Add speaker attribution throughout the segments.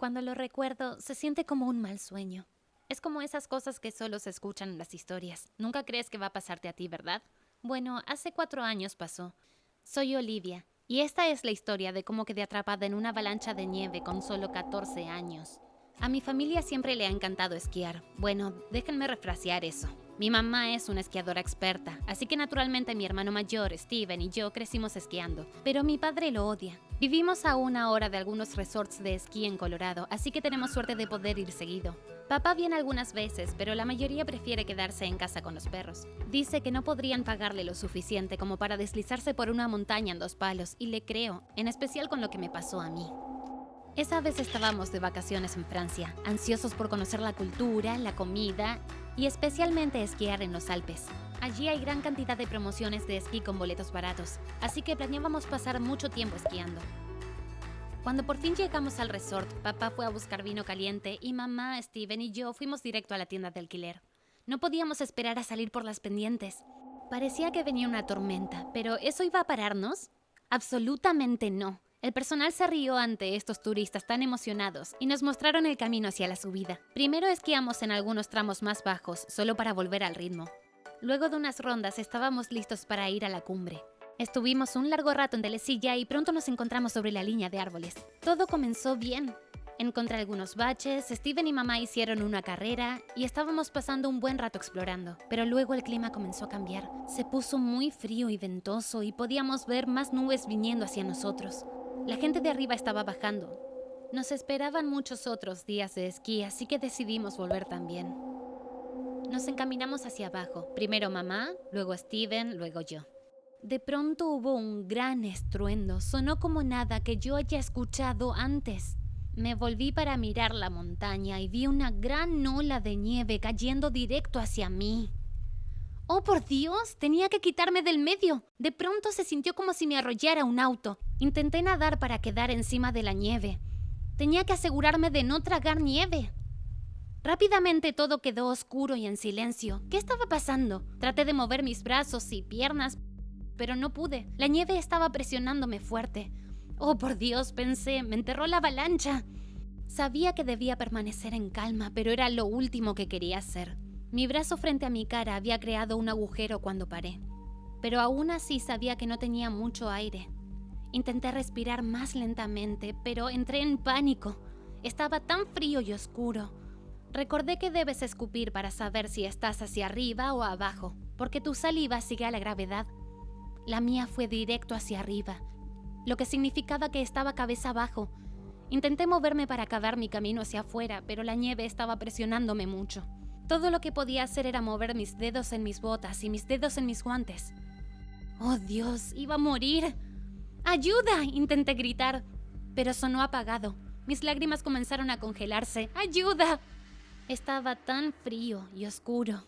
Speaker 1: Cuando lo recuerdo, se siente como un mal sueño. Es como esas cosas que solo se escuchan en las historias. Nunca crees que va a pasarte a ti, ¿verdad? Bueno, hace 4 años pasó. Soy Olivia, y esta es la historia de cómo quedé atrapada en una avalancha de nieve con solo 14 años. A mi familia siempre le ha encantado esquiar. Bueno, déjenme refrasear eso. Mi mamá es una esquiadora experta, así que naturalmente mi hermano mayor, Steven, y yo crecimos esquiando. Pero mi padre lo odia. Vivimos a 1 hora de algunos resorts de esquí en Colorado, así que tenemos suerte de poder ir seguido. Papá viene algunas veces, pero la mayoría prefiere quedarse en casa con los perros. Dice que no podrían pagarle lo suficiente como para deslizarse por una montaña en 2 palos, y le creo, en especial con lo que me pasó a mí. Esa vez estábamos de vacaciones en Francia, ansiosos por conocer la cultura, la comida y especialmente esquiar en los Alpes. Allí hay gran cantidad de promociones de esquí con boletos baratos, así que planeábamos pasar mucho tiempo esquiando. Cuando por fin llegamos al resort, papá fue a buscar vino caliente y mamá, Steven y yo fuimos directo a la tienda de alquiler. No podíamos esperar a salir por las pendientes. Parecía que venía una tormenta, pero ¿eso iba a pararnos? Absolutamente no. El personal se rió ante estos turistas tan emocionados y nos mostraron el camino hacia la subida. Primero esquiamos en algunos tramos más bajos, solo para volver al ritmo. Luego de unas rondas estábamos listos para ir a la cumbre. Estuvimos un largo rato en telecilla y pronto nos encontramos sobre la línea de árboles. Todo comenzó bien. Encontré algunos baches, Steven y mamá hicieron una carrera y estábamos pasando un buen rato explorando. Pero luego el clima comenzó a cambiar. Se puso muy frío y ventoso y podíamos ver más nubes viniendo hacia nosotros. La gente de arriba estaba bajando. Nos esperaban muchos otros días de esquí, así que decidimos volver también. Nos encaminamos hacia abajo. Primero mamá, luego Steven, luego yo. De pronto hubo un gran estruendo. Sonó como nada que yo haya escuchado antes. Me volví para mirar la montaña y vi una gran ola de nieve cayendo directo hacia mí. ¡Oh, por Dios! Tenía que quitarme del medio. De pronto se sintió como si me arrollara un auto. Intenté nadar para quedar encima de la nieve. Tenía que asegurarme de no tragar nieve. Rápidamente todo quedó oscuro y en silencio. ¿Qué estaba pasando? Traté de mover mis brazos y piernas, pero no pude. La nieve estaba presionándome fuerte. ¡Oh, por Dios! Pensé, me enterró la avalancha. Sabía que debía permanecer en calma, pero era lo último que quería hacer. Mi brazo frente a mi cara había creado un agujero cuando paré, pero aún así sabía que no tenía mucho aire. Intenté respirar más lentamente, pero entré en pánico. Estaba tan frío y oscuro. Recordé que debes escupir para saber si estás hacia arriba o abajo, porque tu saliva sigue a la gravedad. La mía fue directo hacia arriba, lo que significaba que estaba cabeza abajo. Intenté moverme para acabar mi camino hacia afuera, pero la nieve estaba presionándome mucho. Todo lo que podía hacer era mover mis dedos en mis botas y mis dedos en mis guantes. ¡Oh, Dios! ¡Iba a morir! ¡Ayuda! Intenté gritar, pero sonó apagado. Mis lágrimas comenzaron a congelarse. ¡Ayuda! Estaba tan frío y oscuro.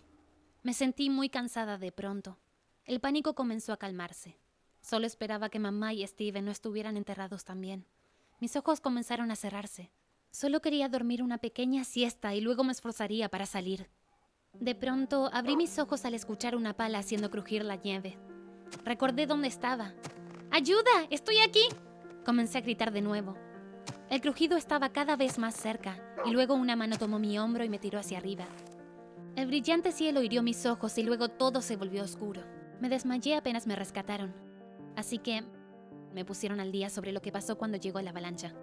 Speaker 1: Me sentí muy cansada de pronto. El pánico comenzó a calmarse. Solo esperaba que mamá y Steven no estuvieran enterrados también. Mis ojos comenzaron a cerrarse. Solo quería dormir una pequeña siesta y luego me esforzaría para salir. De pronto, abrí mis ojos al escuchar una pala haciendo crujir la nieve. Recordé dónde estaba. ¡Ayuda! ¡Estoy aquí! Comencé a gritar de nuevo. El crujido estaba cada vez más cerca, y luego una mano tomó mi hombro y me tiró hacia arriba. El brillante cielo hirió mis ojos y luego todo se volvió oscuro. Me desmayé apenas me rescataron. Así que me pusieron al día sobre lo que pasó cuando llegó la avalancha.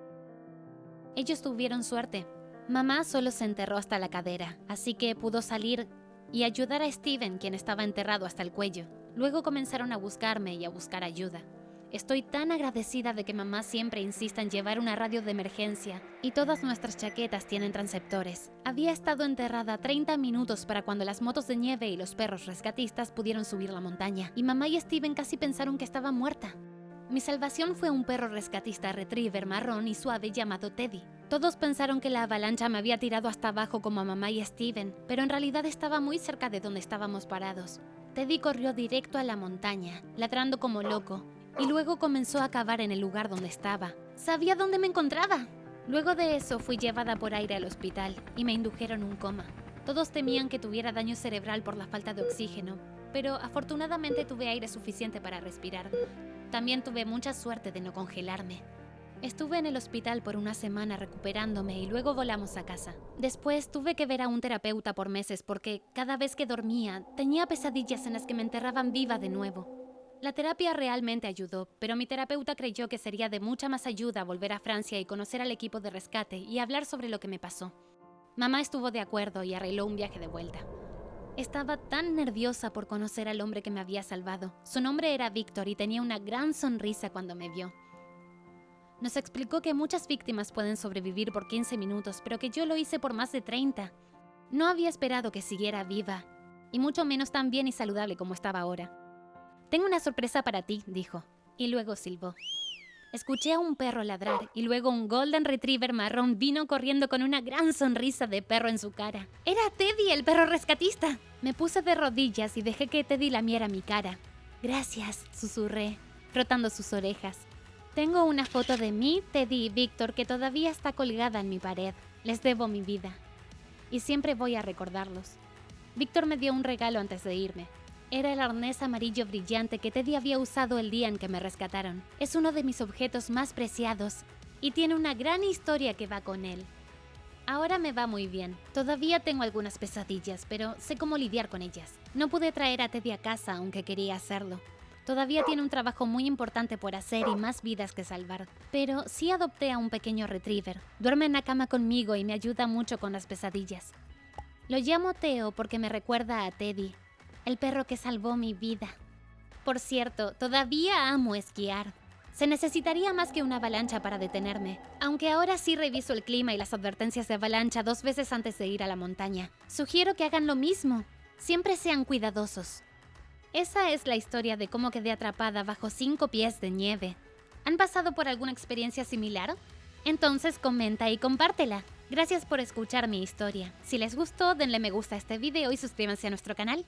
Speaker 1: Ellos tuvieron suerte. Mamá solo se enterró hasta la cadera, así que pudo salir y ayudar a Steven, quien estaba enterrado hasta el cuello. Luego comenzaron a buscarme y a buscar ayuda. Estoy tan agradecida de que mamá siempre insista en llevar una radio de emergencia y todas nuestras chaquetas tienen transceptores. Había estado enterrada 30 minutos para cuando las motos de nieve y los perros rescatistas pudieron subir la montaña, y mamá y Steven casi pensaron que estaba muerta. Mi salvación fue un perro rescatista retriever marrón y suave llamado Teddy. Todos pensaron que la avalancha me había tirado hasta abajo como a mamá y Steven, pero en realidad estaba muy cerca de donde estábamos parados. Teddy corrió directo a la montaña, ladrando como loco, y luego comenzó a cavar en el lugar donde estaba. Sabía dónde me encontraba. Luego de eso fui llevada por aire al hospital y me indujeron un coma. Todos temían que tuviera daño cerebral por la falta de oxígeno, pero afortunadamente tuve aire suficiente para respirar. También tuve mucha suerte de no congelarme. Estuve en el hospital por una semana recuperándome y luego volamos a casa. Después tuve que ver a un terapeuta por meses porque cada vez que dormía tenía pesadillas en las que me enterraban viva de nuevo. La terapia realmente ayudó, pero mi terapeuta creyó que sería de mucha más ayuda volver a Francia y conocer al equipo de rescate y hablar sobre lo que me pasó. Mamá estuvo de acuerdo y arregló un viaje de vuelta. Estaba tan nerviosa por conocer al hombre que me había salvado. Su nombre era Víctor y tenía una gran sonrisa cuando me vio. Nos explicó que muchas víctimas pueden sobrevivir por 15 minutos, pero que yo lo hice por más de 30. No había esperado que siguiera viva, y mucho menos tan bien y saludable como estaba ahora. «Tengo una sorpresa para ti», dijo, y luego silbó. Escuché a un perro ladrar, y luego un Golden Retriever marrón vino corriendo con una gran sonrisa de perro en su cara. «¡Era Teddy, el perro rescatista!». Me puse de rodillas y dejé que Teddy lamiera mi cara. «Gracias», susurré, frotando sus orejas. Tengo una foto de mí, Teddy y Víctor que todavía está colgada en mi pared. Les debo mi vida. Y siempre voy a recordarlos. Víctor me dio un regalo antes de irme. Era el arnés amarillo brillante que Teddy había usado el día en que me rescataron. Es uno de mis objetos más preciados y tiene una gran historia que va con él. Ahora me va muy bien. Todavía tengo algunas pesadillas, pero sé cómo lidiar con ellas. No pude traer a Teddy a casa, aunque quería hacerlo. Todavía tiene un trabajo muy importante por hacer y más vidas que salvar. Pero sí adopté a un pequeño retriever. Duerme en la cama conmigo y me ayuda mucho con las pesadillas. Lo llamo Theo porque me recuerda a Teddy, el perro que salvó mi vida. Por cierto, todavía amo esquiar. Se necesitaría más que una avalancha para detenerme, aunque ahora sí reviso el clima y las advertencias de avalancha 2 veces antes de ir a la montaña. Sugiero que hagan lo mismo. Siempre sean cuidadosos. Esa es la historia de cómo quedé atrapada bajo 5 pies de nieve. ¿Han pasado por alguna experiencia similar? Entonces comenta y compártela. Gracias por escuchar mi historia. Si les gustó, denle me gusta a este video y suscríbanse a nuestro canal.